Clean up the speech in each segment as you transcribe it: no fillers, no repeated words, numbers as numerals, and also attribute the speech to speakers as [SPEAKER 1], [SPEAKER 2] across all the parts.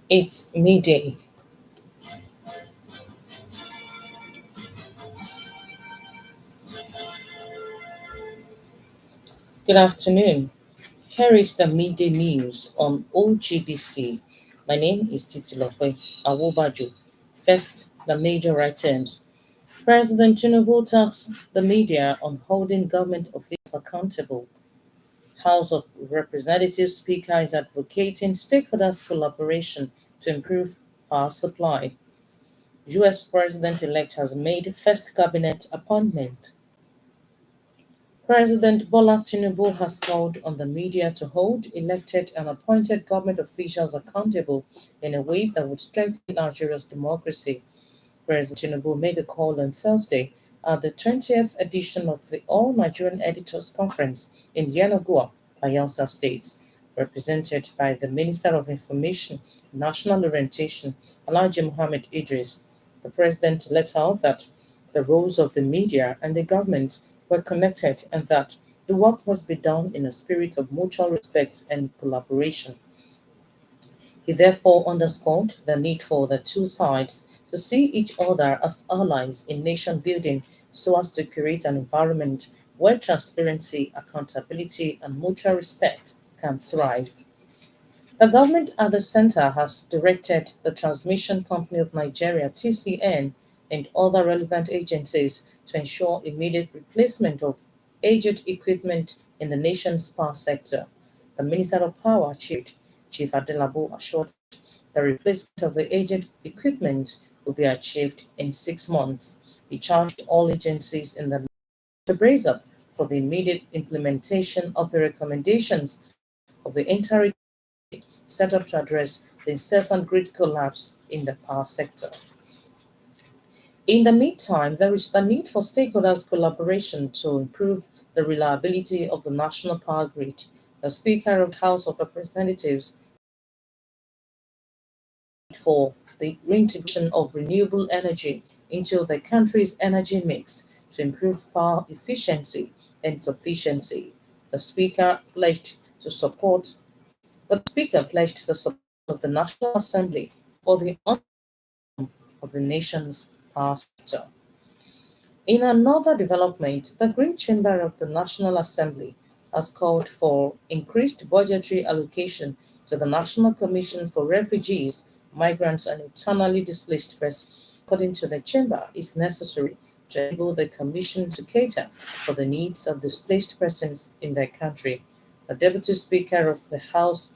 [SPEAKER 1] It's midday. Good afternoon. Here is the midday news on OGBC. My name is Titilope Awobajo. First, the major items. President Tinubu tasks the media on holding government officials accountable. House of Representatives Speaker is advocating stakeholders' collaboration to improve power supply. US President-elect has made first cabinet appointment. President Bola Tinubu has called on the media to hold elected and appointed government officials accountable in a way that would strengthen Nigeria's democracy. President Tinubu made a call on Thursday at the 20th edition of the All Nigerian Editors Conference in Yenagoa, Bayelsa State, represented by the Minister of Information and National Orientation, Alhaji Mohammed Idris. The president let out that the roles of the media and the government were connected and that the work must be done in a spirit of mutual respect and collaboration. He therefore underscored the need for the two sides to see each other as allies in nation building so as to create an environment where transparency, accountability, and mutual respect can thrive. The government at the center has directed the Transmission Company of Nigeria (TCN) and other relevant agencies to ensure immediate replacement of aged equipment in the nation's power sector. The Minister of Power, Chief Adelabo, assured the replacement of the aged equipment will be achieved in 6 months. He charged all agencies in the to brace up for the immediate implementation of the recommendations of the interim set up to address the incessant grid collapse in the power sector. In the meantime, there is the need for stakeholders' collaboration to improve the reliability of the national power grid. The Speaker of the House of Representatives for the reintegration of renewable energy into the country's energy mix to improve power efficiency and sufficiency. The Speaker pledged to support the Speaker pledged the support of the National Assembly for the of the nation's power sector. In another development, the Green Chamber of the National Assembly has called for increased budgetary allocation to the National Commission for Refugees, Migrants and Internally Displaced Persons. According to the Chamber, is necessary to enable the Commission to cater for the needs of displaced persons in their country. The Deputy Speaker of the House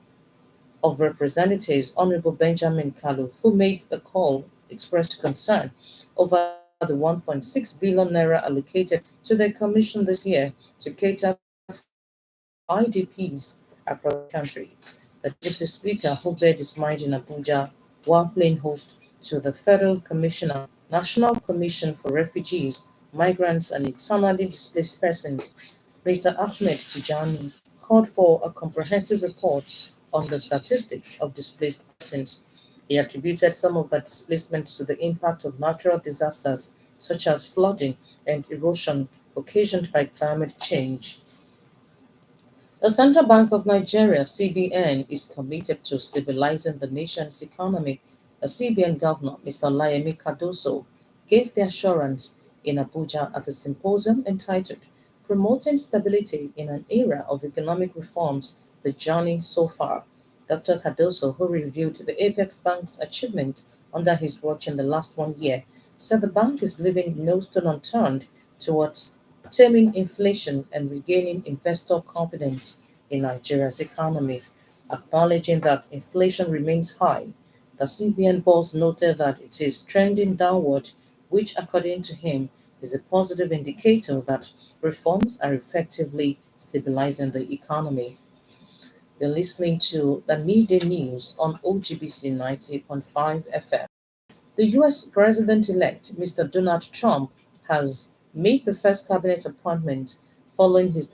[SPEAKER 1] of Representatives, Honorable Benjamin Kalu, who made the call, expressed concern over the 1.6 billion naira allocated to the Commission this year to cater for IDPs across the country. The Deputy Speaker, who bared his mind in Abuja while playing host to the Federal Commissioner, National Commission for Refugees, Migrants and Internally Displaced Persons, Mr. Ahmed Tijani, called for a comprehensive report on the statistics of displaced persons. He attributed some of the displacement to the impact of natural disasters such as flooding and erosion occasioned by climate change. The Central Bank of Nigeria (CBN) is committed to stabilizing the nation's economy. The CBN Governor, Mr. Olayemi Cardoso, gave the assurance in Abuja at a symposium entitled "Promoting Stability in an Era of Economic Reforms: The Journey So Far." Dr. Cardoso, who reviewed the Apex Bank's achievement under his watch in the last 1 year, said the bank is leaving no stone unturned towards taming inflation and regaining investor confidence in Nigeria's economy. Acknowledging that inflation remains high, the CBN boss noted that it is trending downward, which, according to him, is a positive indicator that reforms are effectively stabilizing the economy. You're listening to the midday news on OGBC 90.5 FM. The US President elect, Mr. Donald Trump, has made the first cabinet appointment following his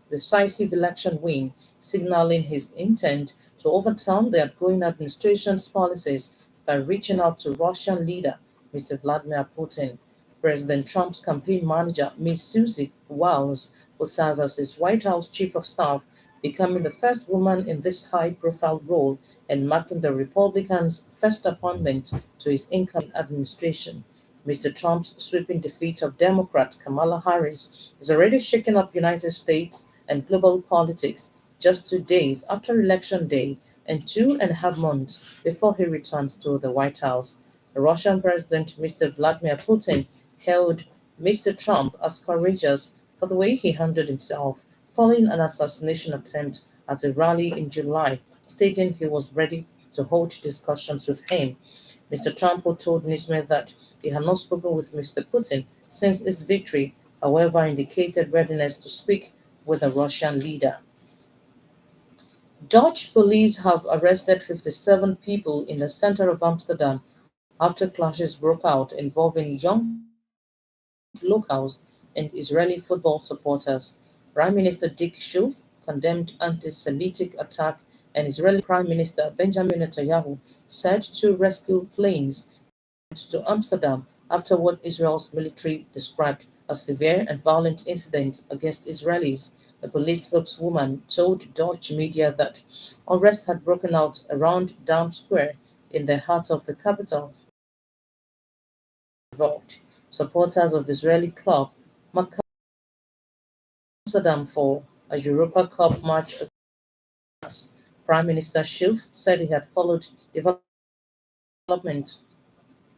[SPEAKER 1] decisive election win, signaling his intent to overturn the outgoing administration's policies by reaching out to Russian leader Mr. Vladimir Putin. President Trump's campaign manager, Ms. Susie Wiles, will serve as his White House chief of staff becoming the first woman in this high-profile role and marking the Republicans' first appointment to his incoming administration. Mr. Trump's sweeping defeat of Democrat Kamala Harris is already shaking up United States and global politics just 2 days after Election Day and 2.5 months before he returns to the White House. The Russian President, Mr. Vladimir Putin, hailed Mr. Trump as courageous for the way he handled himself following an assassination attempt at a rally in July, stating he was ready to hold discussions with him. Mr. Trump told newsmen that he had not spoken with Mr. Putin since his victory, however, indicated readiness to speak with the Russian leader. Dutch police have arrested 57 people in the center of Amsterdam after clashes broke out involving young locals and Israeli football supporters. Prime Minister Dick Schoof condemned anti-Semitic attack, and Israeli Prime Minister Benjamin Netanyahu said two rescue planes to Amsterdam after what Israel's military described as severe and violent incidents against Israelis. The police spokeswoman told Dutch media that unrest had broken out around Dam Square in the heart of the capital. Involved supporters of Israeli club Maccabi Amsterdam for a Europa Cup match against Prime Minister Schoof said he had followed development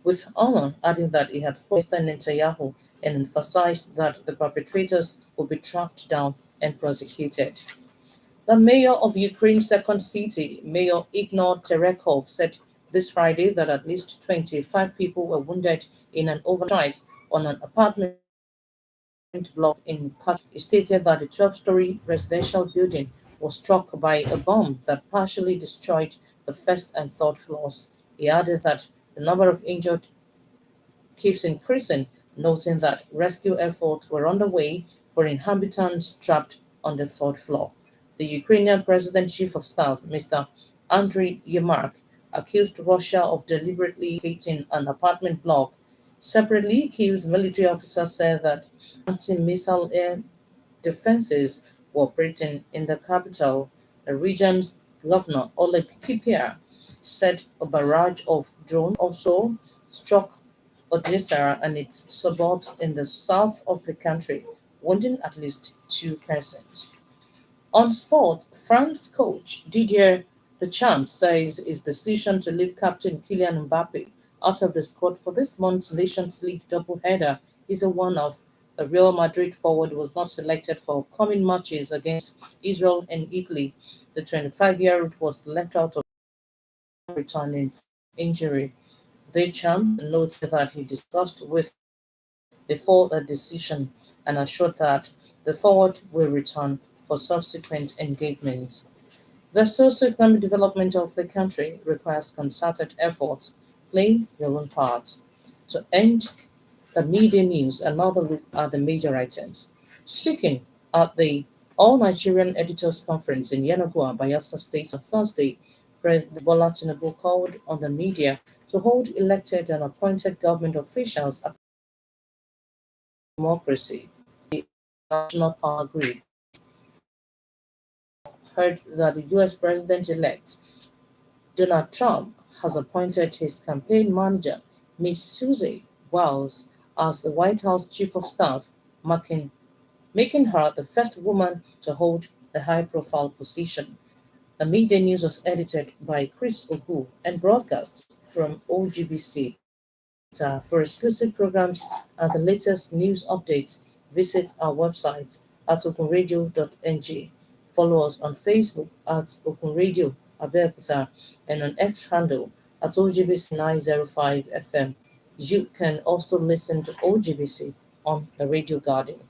[SPEAKER 1] with honor, adding that he had spoken to Netanyahu and emphasized that the perpetrators would be tracked down and prosecuted. The mayor of Ukraine's second city, Mayor Igor Terekov, said this Friday that at least 25 people were wounded in an overnight strike on an apartment block in Kharkiv. He stated that the 12-story residential building was struck by a bomb that partially destroyed the first and third floors. He added that the number of injured keeps increasing, noting that rescue efforts were underway for inhabitants trapped on the third floor. The Ukrainian President Chief of Staff, Mr. Andriy Yermak, accused Russia of deliberately hitting an apartment block. Separately, Kyiv's military officers said that anti-missile air defenses were operating in the capital. The region's governor, Oleg Kipia, said a barrage of drones also struck Odessa and its suburbs in the south of the country, wounding at least 2 persons. On sport, France coach Didier Deschamps says his decision to leave captain Kylian Mbappe out of the squad for this month's Nations League doubleheader is a one-off. The Real Madrid forward was not selected for upcoming matches against Israel and Italy. The 25-year-old was left out of returning from injury. Deschamps noted that he discussed with before the decision and assured that the forward will return for subsequent engagements. The socio-economic development of the country requires concerted efforts. Play your own part. To end the media news, another look at the major items. Speaking at the All Nigerian Editors Conference in Yenagoa, Bayelsa State on Thursday, President Bola Tinubu called on the media to hold elected and appointed government officials at democracy. The national power grid heard that the US President-elect Donald Trump has appointed his campaign manager, Ms. Susie Wiles, as the White House Chief of Staff, making her the first woman to hold the high-profile position. The media news was edited by Chris Ogu and broadcast from OGBC. For exclusive programs and the latest news updates, visit our website at openradio.ng. Follow us on Facebook at openradio Abeokuta and on X handle at OGBC 905 FM. You can also listen to OGBC on the Radio Garden.